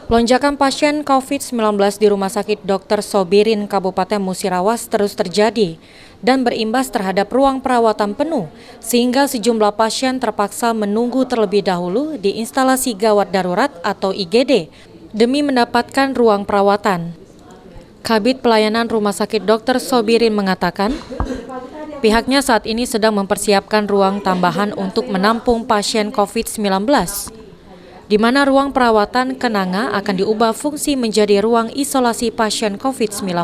Lonjakan pasien COVID-19 di Rumah Sakit Dr. Sobirin Kabupaten Musirawas terus terjadi dan berimbas terhadap ruang perawatan penuh, sehingga sejumlah pasien terpaksa menunggu terlebih dahulu di instalasi gawat darurat atau IGD demi mendapatkan ruang perawatan. Kabid Pelayanan Rumah Sakit Dr. Sobirin mengatakan, pihaknya saat ini sedang mempersiapkan ruang tambahan untuk menampung pasien COVID-19. Di mana ruang perawatan kenanga akan diubah fungsi menjadi ruang isolasi pasien COVID-19.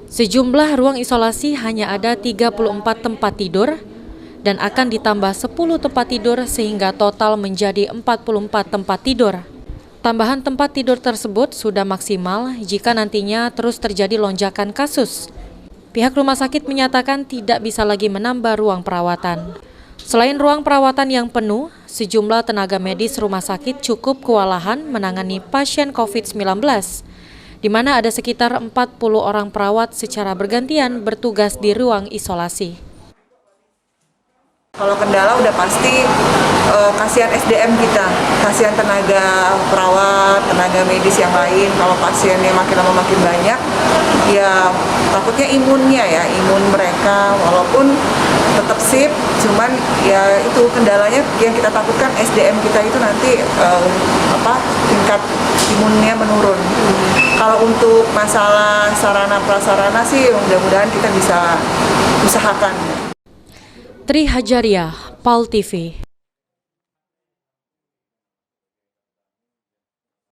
Sejumlah ruang isolasi hanya ada 34 tempat tidur dan akan ditambah 10 tempat tidur sehingga total menjadi 44 tempat tidur. Tambahan tempat tidur tersebut sudah maksimal jika nantinya terus terjadi lonjakan kasus. Pihak rumah sakit menyatakan tidak bisa lagi menambah ruang perawatan. Selain ruang perawatan yang penuh, sejumlah tenaga medis rumah sakit cukup kewalahan menangani pasien COVID-19, di mana ada sekitar 40 orang perawat secara bergantian bertugas di ruang isolasi. Kalau kendala udah pasti kasihan SDM kita, kasihan tenaga perawat, tenaga medis yang lain. Kalau pasiennya makin lama makin banyak, ya takutnya imun mereka walaupun tetap sip, cuman ya itu kendalanya yang kita takutkan SDM kita itu nanti tingkat imunnya menurun. Kalau untuk masalah sarana prasarana sih mudah-mudahan kita bisa usahakan. Tri Hajaria, PAL TV.